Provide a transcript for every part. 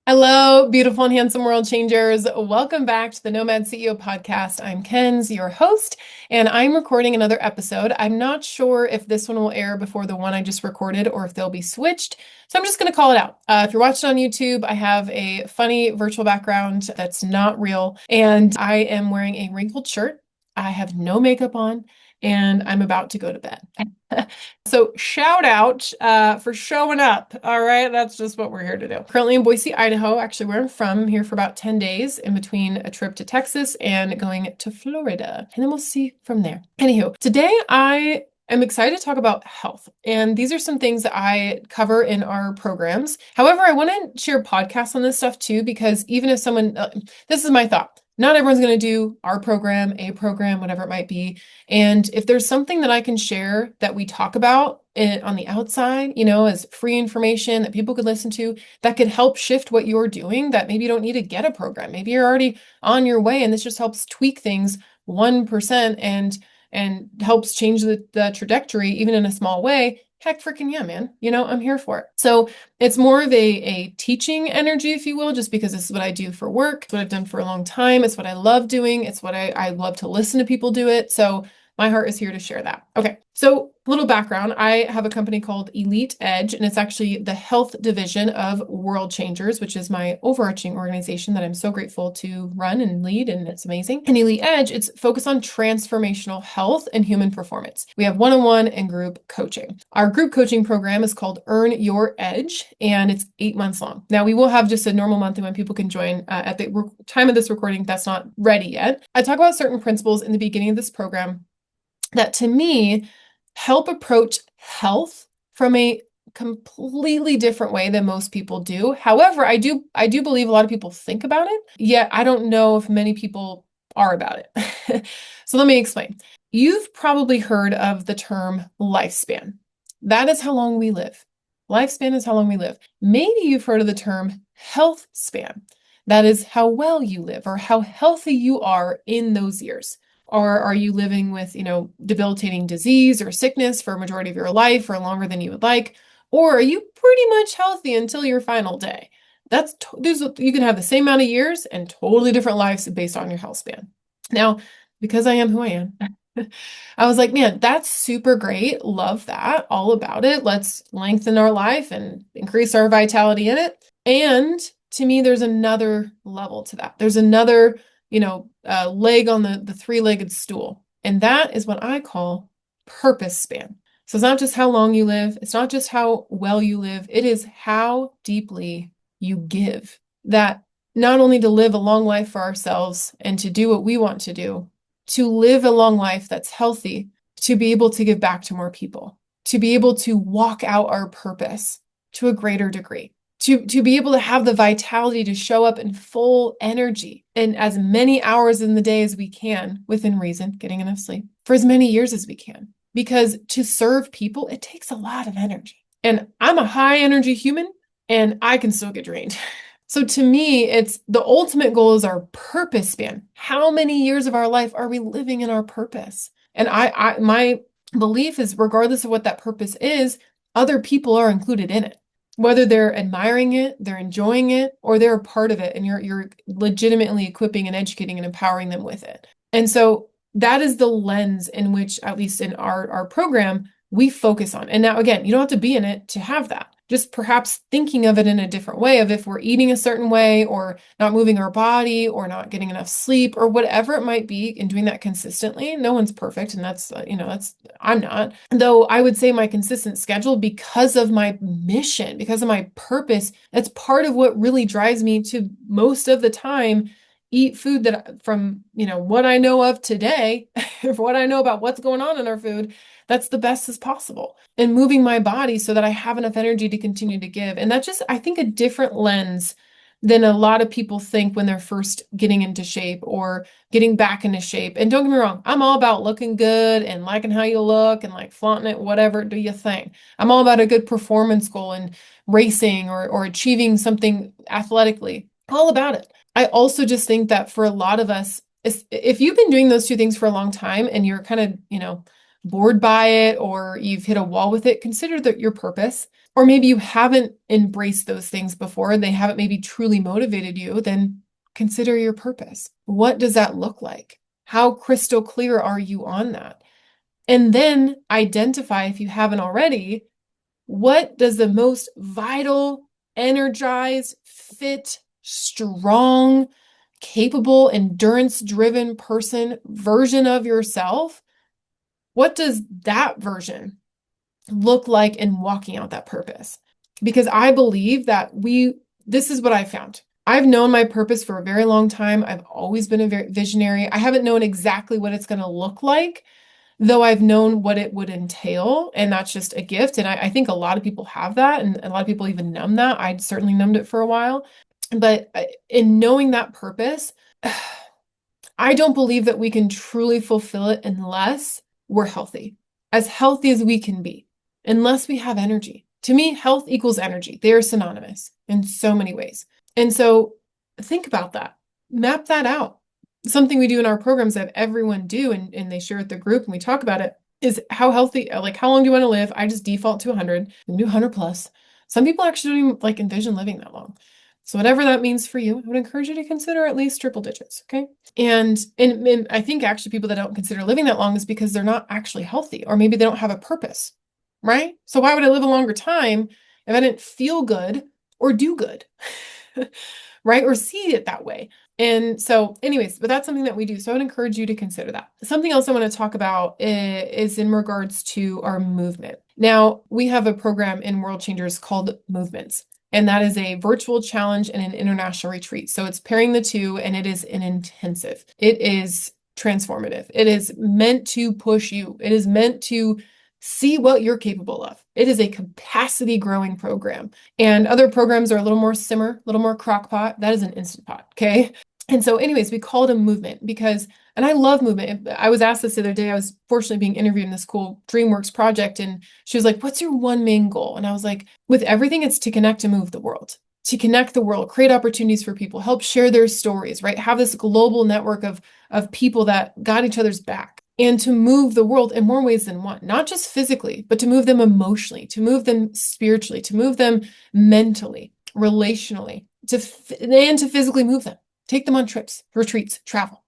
Hello, beautiful and handsome world changers. Welcome back to the Nomad CEO Podcast. I'm Kenz, your host, and I'm recording another episode. I'm not sure if this one will air before the one I just recorded or if they'll be switched. So I'm just going to call it out. If you're watching on YouTube, I have a funny virtual background that's not real, and I am wearing a wrinkled shirt. I have no makeup on, and I'm about to go to bed. So shout out for showing up. All right, that's just what we're here to do. Currently in Boise, Idaho, actually where I'm from. I'm here for about 10 days in between a trip to Texas and going to Florida. And then we'll see from there. Anywho, today I'm excited to talk about health. And these are some things that I cover in our programs. However, I want to share podcasts on this stuff too, because even if someone, this is my thought. Not everyone's going to do our program, a program, whatever it might be. And if there's something that I can share that we talk about on the outside, as free information that people could listen to, that could help shift what you're doing, that maybe you don't need to get a program. Maybe you're already on your way and this just helps tweak things 1% and helps change the trajectory, even in a small way. Heck freaking yeah, man. I'm here for it. So it's more of a teaching energy, if you will, just because this is what I do for work. It's what I've done for a long time. It's what I love doing. It's what I love to listen to people do it. So my heart is here to share that. Okay, so little background. I have a company called Elite Edge, and it's actually the health division of World Changers, which is my overarching organization that I'm so grateful to run and lead, and it's amazing. And Elite Edge, it's focused on transformational health and human performance. We have one-on-one and group coaching. Our group coaching program is called Earn Your Edge, and it's 8 months long. Now, we will have just a normal monthly when people can join. At the time of this recording, that's not ready yet. I talk about certain principles in the beginning of this program that to me help approach health from a completely different way than most people do. However, I do believe a lot of people think about it, yet I don't know if many people are about it. So let me explain. You've probably heard of the term lifespan. That is how long we live. Lifespan is how long we live. Maybe you've heard of the term health span. That is how well you live or how healthy you are in those years. Or are you living with, debilitating disease or sickness for a majority of your life or longer than you would like? Or are you pretty much healthy until your final day? You can have the same amount of years and totally different lives based on your health span. Now, because I am who I am, I was like, man, that's super great. Love that. All about it. Let's lengthen our life and increase our vitality in it. And to me, there's another level to that. There's another leg on the three-legged stool. And that is what I call purpose span. So it's not just how long you live. It's not just how well you live. It is how deeply you give. That not only to live a long life for ourselves and to do what we want to do, to live a long life that's healthy, to be able to give back to more people, to be able to walk out our purpose to a greater degree. To be able to have the vitality to show up in full energy in as many hours in the day as we can, within reason, getting enough sleep, for as many years as we can. Because to serve people, it takes a lot of energy. And I'm a high energy human, and I can still get drained. So to me, it's the ultimate goal is our purpose span. How many years of our life are we living in our purpose? And my belief is, regardless of what that purpose is, other people are included in it. Whether they're admiring it, they're enjoying it, or they're a part of it, and you're legitimately equipping and educating and empowering them with it. And so that is the lens in which, at least in our program, we focus on. And now, again, you don't have to be in it to have that. Just perhaps thinking of it in a different way of if we're eating a certain way or not moving our body or not getting enough sleep or whatever it might be, and doing that consistently. No one's perfect. And I'm not. Though I would say my consistent schedule, because of my mission, because of my purpose, that's part of what really drives me to most of the time eat food that from, what I know of today, what I know about what's going on in our food, that's the best as possible. And moving my body so that I have enough energy to continue to give. And that's just, I think, a different lens than a lot of people think when they're first getting into shape or getting back into shape. And don't get me wrong, I'm all about looking good and liking how you look and like flaunting it, whatever, do your thing. I'm all about a good performance goal and racing or achieving something athletically, all about it. I also just think that for a lot of us, if you've been doing those two things for a long time and you're kind of, bored by it or you've hit a wall with it, consider that your purpose. Or maybe you haven't embraced those things before and they haven't maybe truly motivated you, then consider your purpose. What does that look like? How crystal clear are you on that? And then identify, if you haven't already, what does the most vital, energized, fit, strong, capable, endurance-driven person version of yourself, what does that version look like in walking out that purpose? Because I believe that this is what I found. I've known my purpose for a very long time. I've always been a very visionary. I haven't known exactly what it's going to look like, though I've known what it would entail, and that's just a gift. And I think a lot of people have that, and a lot of people even numb that. I'd certainly numbed it for a while. But in knowing that purpose, I don't believe that we can truly fulfill it unless we're healthy as we can be, unless we have energy. To me, health equals energy. They are synonymous in so many ways. And so think about that. Map that out. Something we do in our programs that everyone do, and they share with the group and we talk about it, is how healthy, like how long do you want to live? I just default to 100, and do 100 plus. Some people actually don't even like envision living that long. So whatever that means for you, I would encourage you to consider at least triple digits, okay? And I think actually people that don't consider living that long is because they're not actually healthy, or maybe they don't have a purpose, right? So why would I live a longer time if I didn't feel good or do good, right? Or see it that way. And so anyways, but that's something that we do. So I would encourage you to consider that. Something else I want to talk about is in regards to our movement. Now, we have a program in World Changers called Movements. And that is a virtual challenge and an international retreat. So it's pairing the two, and it is an intensive. It is transformative. It is meant to push you. It is meant to see what you're capable of. It is a capacity growing program. And other programs are a little more simmer, a little more crock pot. That is an instant pot, okay? And so anyways, we call it a movement because, and I love movement. I was asked this the other day. I was fortunately being interviewed in this cool DreamWorks project, and she was like, what's your one main goal? And I was like, with everything, it's to connect and move the world, to connect the world, create opportunities for people, help share their stories, right? Have this global network of people that got each other's back, and to move the world in more ways than one, not just physically, but to move them emotionally, to move them spiritually, to move them mentally, relationally, and to physically move them. Take them on trips, retreats, travel,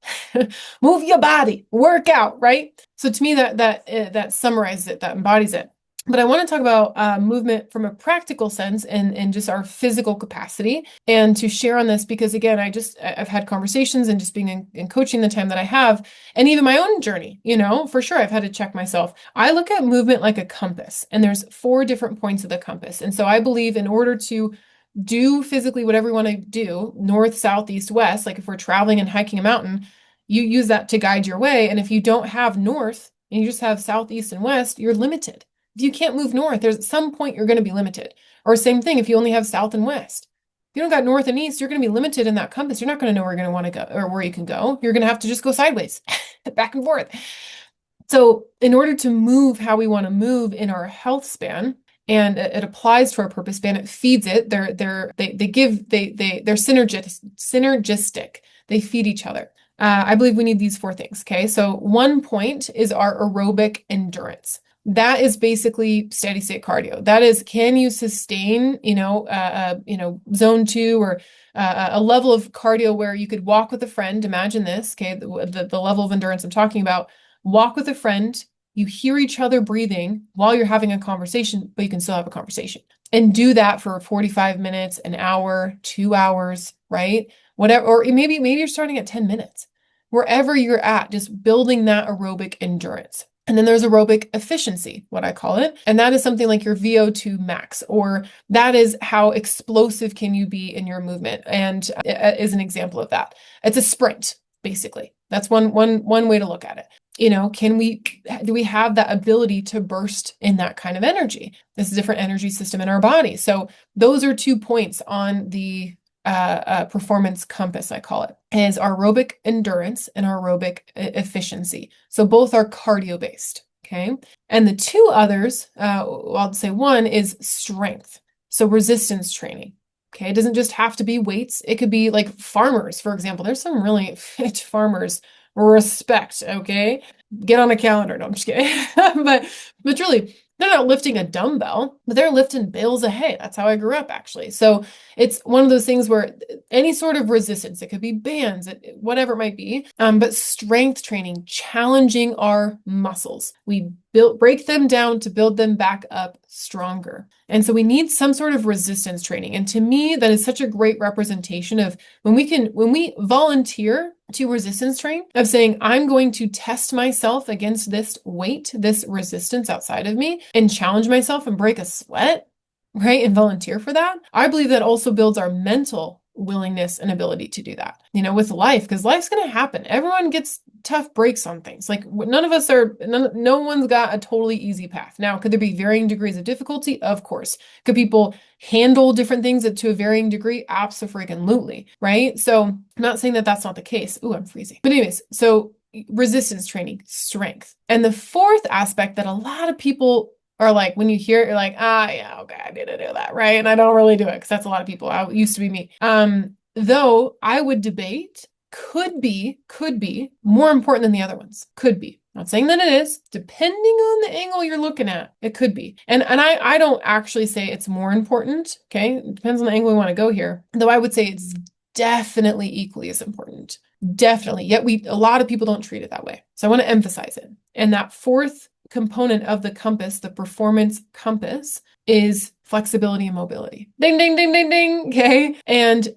move your body, work out, right? So to me, that summarizes it, that embodies it. But I want to talk about movement from a practical sense and just our physical capacity, and to share on this because, again, I've had conversations and just being in coaching the time that I have, and even my own journey, for sure, I've had to check myself. I look at movement like a compass, and there's 4 different points of the compass. And so I believe in order to do physically whatever we want to do, north, south, east, west, like if we're traveling and hiking a mountain, you use that to guide your way. And if you don't have north and you just have south, east, and west, you're limited. If you can't move north, there's at some point you're going to be limited. Or same thing, if you only have south and west. If you don't got north and east, you're going to be limited in that compass. You're not going to know where you're going to want to go or where you can go. You're going to have to just go sideways, back and forth. So in order to move how we want to move in our health span, and it applies to our purpose span, it feeds it. They're synergistic. They feed each other. I believe we need these 4 things. Okay. So 1 point is our aerobic endurance. That is basically steady state cardio. That is, can you sustain, zone 2 or a level of cardio where you could walk with a friend. Imagine this. Okay. The level of endurance I'm talking about, walk with a friend. You hear each other breathing while you're having a conversation, but you can still have a conversation, and do that for 45 minutes, an hour, 2 hours, right? Whatever, or maybe you're starting at 10 minutes, wherever you're at, just building that aerobic endurance. And then there's aerobic efficiency, what I call it. And that is something like your VO2 max, or that is how explosive can you be in your movement. And is an example of that. It's a sprint, basically. That's one way to look at it. Do we have that ability to burst in that kind of energy? This is a different energy system in our body. So those are 2 points on the performance compass, I call it, is aerobic endurance and aerobic efficiency. So both are cardio based. Okay. And the 2 others, I'll say 1 is strength. So resistance training. Okay. It doesn't just have to be weights. It could be like farmers, for example. There's some really fit farmers Respect, okay? Get on a calendar. No, I'm just kidding. But truly, they're not lifting a dumbbell, but they're lifting bales of hay. That's how I grew up, actually. So it's one of those things where any sort of resistance, it could be bands, whatever it might be, but strength training, challenging our muscles. We break them down to build them back up stronger. And so we need some sort of resistance training. And to me, that is such a great representation of when we volunteer to resistance train, of saying, I'm going to test myself against this weight, this resistance outside of me, and challenge myself and break a sweat, right? And volunteer for that. I believe that also builds our mental willingness and ability to do that, with life, because life's going to happen. Everyone gets tough breaks on things. Like no one's got a totally easy path. Now, could there be varying degrees of difficulty? Of course. Could people handle different things to a varying degree? Absolutely, right? So I'm not saying that that's not the case. Ooh, I'm freezing. But anyways, so resistance training, strength. And the fourth aspect that a lot of people are like, when you hear it, you're like, yeah, okay, I need to do that, right? And I don't really do it because that's a lot of people. I used to be me. Though I would debate could be more important than the other ones. Could be. Not saying that it is, depending on the angle you're looking at, it could be. And I don't actually say it's more important. Okay. It depends on the angle we want to go here. Though I would say it's definitely equally as important. Definitely. Yet a lot of people don't treat it that way. So I want to emphasize it. And that fourth component of the compass, the performance compass, is flexibility and mobility. Ding, ding, ding, ding, ding. Okay. And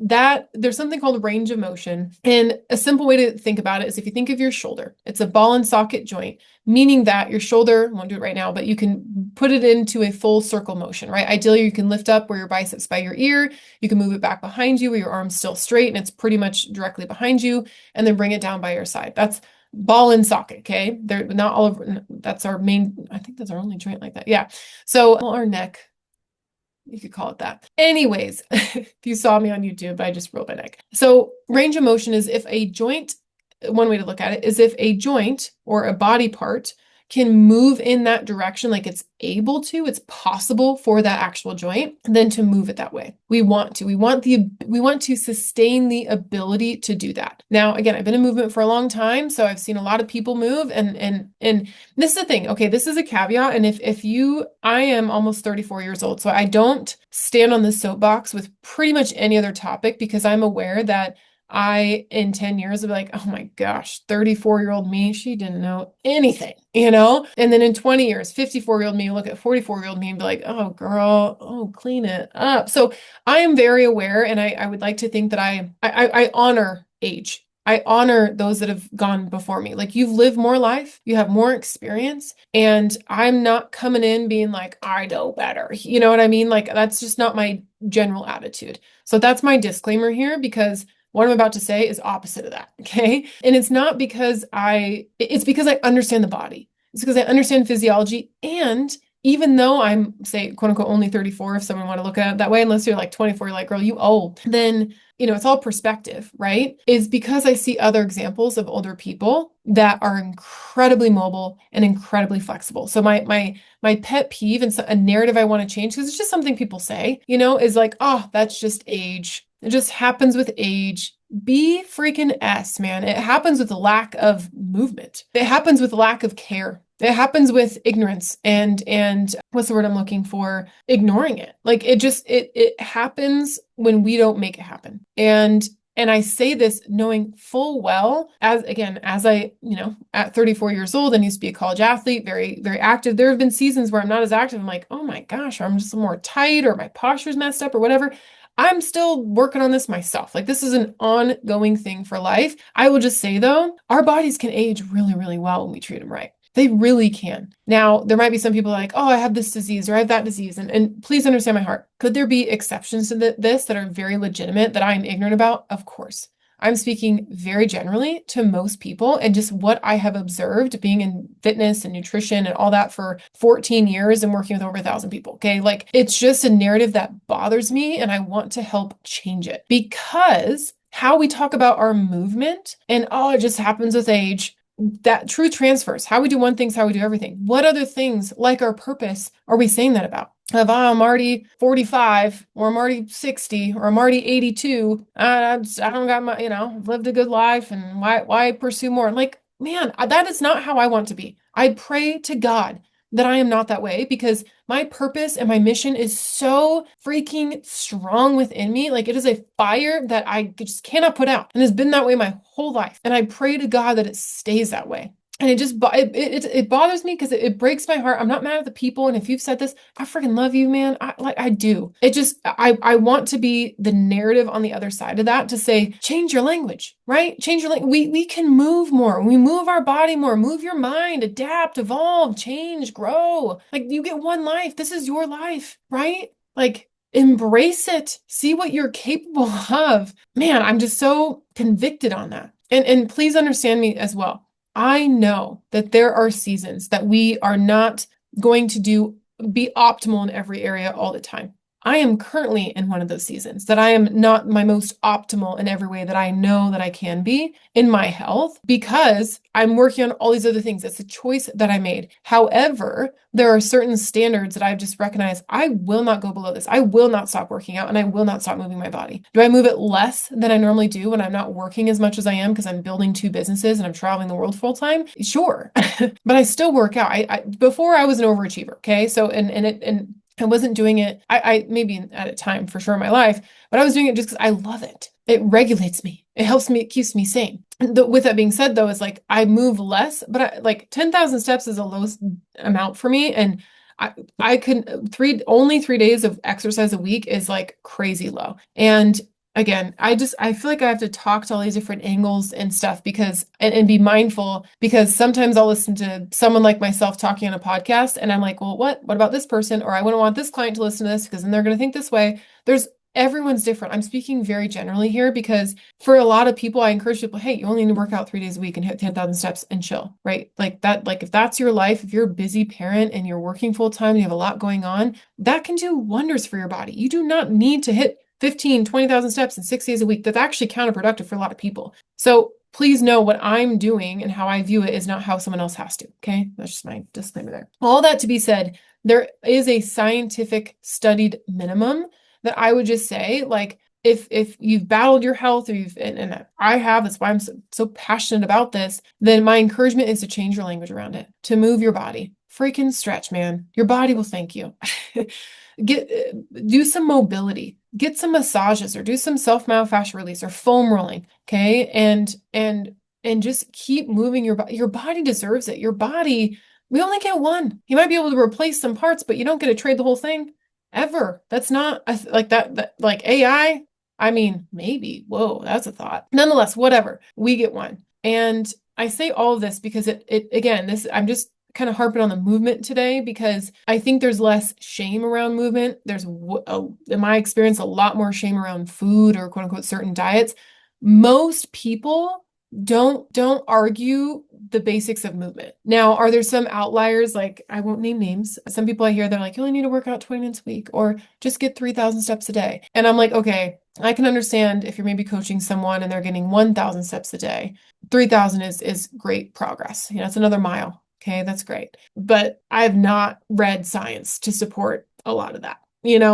there's something called a range of motion. And a simple way to think about it is if you think of your shoulder, it's a ball and socket joint, meaning that your shoulder, I won't do it right now, but you can put it into a full circle motion, right? Ideally, you can lift up where your biceps by your ear, you can move it back behind you where your arm's still straight and it's pretty much directly behind you, and then bring it down by your side. That's ball and socket, okay? They're not all over, that's our main, I think that's our only joint like that. Yeah. So our neck, you could call it that. Anyways, if you saw me on YouTube, I just rolled my neck. So range of motion is if a joint, one way to look at it is if a joint or a body part can move in that direction, like it's possible for that actual joint, then to move it that way. We want to sustain the ability to do that. Now, again, I've been in movement for a long time, so I've seen a lot of people move, and this is the thing. Okay, this is a caveat. And I am almost 34 years old, so I don't stand on the soapbox with pretty much any other topic because I'm aware that in 10 years, will be like, oh my gosh, 34-year-old me, she didn't know anything, And then in 20 years, 54-year-old me, look at 44-year-old me and be like, oh girl, clean it up. So I am very aware, and I would like to think that I honor age. I honor those that have gone before me. Like, you've lived more life, you have more experience, and I'm not coming in being like, I know better. You know what I mean? Like, that's just not my general attitude. So that's my disclaimer here, because what I'm about to say is opposite of that, okay? And it's not because it's because I understand the body. It's because I understand physiology. And even though I'm, say, quote unquote, only 34, if someone want to look at it that way, unless you're like 24, you're like, girl, you old, then, it's all perspective, right? Is because I see other examples of older people that are incredibly mobile and incredibly flexible. So my pet peeve and a narrative I want to change, because it's just something people say, is like, oh, that's just age. It just happens with age. Be freaking S, man. It happens with the lack of movement. It happens with lack of care. It happens with ignorance and what's the word I'm looking for? Ignoring it. Like, it happens when we don't make it happen. And I say this knowing full well, as I, at 34 years old and used to be a college athlete, very, very active. There have been seasons where I'm not as active. I'm like, oh my gosh, or I'm just more tight, or my posture's messed up, or whatever. I'm still working on this myself. Like, this is an ongoing thing for life. I will just say, though, our bodies can age really, really well when we treat them right. They really can. Now, there might be some people like, oh, I have this disease or I have that disease. And please understand my heart. Could there be exceptions to this that are very legitimate that I'm ignorant about? Of course. I'm speaking very generally to most people, and just what I have observed being in fitness and nutrition and all that for 14 years and working with over 1,000 people. Okay. Like, it's just a narrative that bothers me, and I want to help change it, because how we talk about our movement and, oh, it just happens with age. That truth transfers. How we do one thing is how we do everything. What other things, like our purpose, are we saying that about? of, oh, I'm already 45 or I'm already 60 or I'm already 82. I don't got my, I've lived a good life and why pursue more? Like, man, that is not how I want to be. I pray to God that I am not that way because my purpose and my mission is so freaking strong within me. Like it is a fire that I just cannot put out and has been that way my whole life. And I pray to God that it stays that way. And it bothers me because it breaks my heart. I'm not mad at the people. And if you've said this, I freaking love you, man. I do. I want to be the narrative on the other side of that to say, change your language, right? Change your language. We can move more. We move our body more, move your mind, adapt, evolve, change, grow. Like you get one life. This is your life, right? Like embrace it. See what you're capable of. Man, I'm just so convicted on that. And please understand me as well. I know that there are seasons that we are not going to be optimal in every area all the time. I am currently in one of those seasons that I am not my most optimal in every way that I know that I can be in my health because I'm working on all these other things. It's a choice that I made. However, there are certain standards that I've just recognized I will not go below this. I will not stop working out and I will not stop moving my body. Do I move it less than I normally do when I'm not working as much as I am because I'm building two businesses and I'm traveling the world full time? Sure. But I still work out. Before I was an overachiever. Okay. So, and I wasn't doing it. I maybe at a time for sure in my life, but I was doing it just because I love it. It regulates me. It helps me. It keeps me sane. With that being said, though, it's like I move less, but like 10,000 steps is a low amount for me. And I could only 3 days of exercise a week is like crazy low. And again, I feel like I have to talk to all these different angles and stuff because, and be mindful because sometimes I'll listen to someone like myself talking on a podcast and I'm like, well, what about this person? Or I wouldn't want this client to listen to this because then they're going to think this way. Everyone's different. I'm speaking very generally here because for a lot of people, I encourage people, hey, you only need to work out 3 days a week and hit 10,000 steps and chill, right? Like that, like if that's your life, if you're a busy parent and you're working full time, you have a lot going on, that can do wonders for your body. You do not need to hit 15, 20,000 steps in 6 days a week. That's actually counterproductive for a lot of people. So please know what I'm doing and how I view it is not how someone else has to. Okay. That's just my disclaimer there. All that to be said, there is a scientific studied minimum that I would just say, like, if you've battled your health or and I have, that's why I'm so passionate about this, then my encouragement is to change your language around it, to move your body. Freaking stretch, man. Your body will thank you. Do some mobility, get some massages or do some self-myofascial release or foam rolling. Okay. And just keep moving your body. Your body deserves it. Your body, we only get one. You might be able to replace some parts, but you don't get to trade the whole thing ever. That's not like that like AI. I mean, maybe, whoa, that's a thought. Nonetheless, whatever, we get one. And I say all of this because I'm just kind of harping on the movement today because I think there's less shame around movement. There's, in my experience, a lot more shame around food or quote unquote certain diets. Most people don't argue the basics of movement. Now, are there some outliers? Like I won't name names. Some people I hear, they're like, you only need to work out 20 minutes a week or just get 3,000 steps a day. And I'm like, okay, I can understand if you're maybe coaching someone and they're getting 1,000 steps a day. 3,000 is great progress. It's another mile. Okay, that's great. But I've not read science to support a lot of that,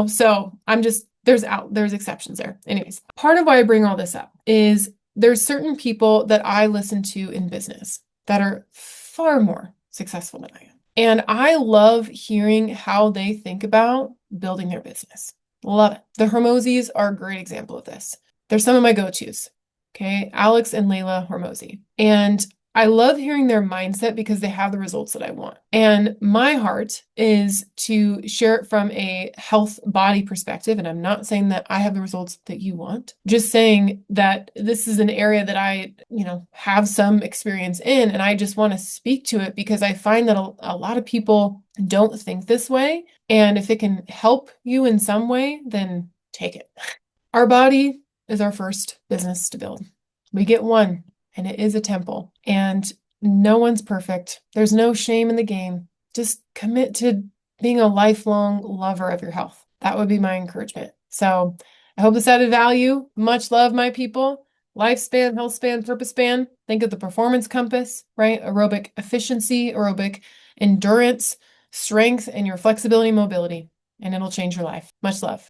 so I'm just, there's exceptions there. Anyways, part of why I bring all this up is there's certain people that I listen to in business that are far more successful than I am. And I love hearing how they think about building their business. Love it. The Hormozis are a great example of this. They're some of my go-tos. Okay, Alex and Layla Hormozi. And I love hearing their mindset because they have the results that I want. And my heart is to share it from a health body perspective. And I'm not saying that I have the results that you want, just saying that this is an area that I, have some experience in. And I just want to speak to it because I find that a lot of people don't think this way. And if it can help you in some way, then take it. Our body is our first business to build. We get one. And it is a temple and no one's perfect. There's no shame in the game. Just commit to being a lifelong lover of your health. That would be my encouragement. So I hope this added value. Much love, my people. Lifespan, health span, purpose span. Think of the performance compass, right? Aerobic efficiency, aerobic endurance, strength, and your flexibility and mobility. and it'll change your life. Much love.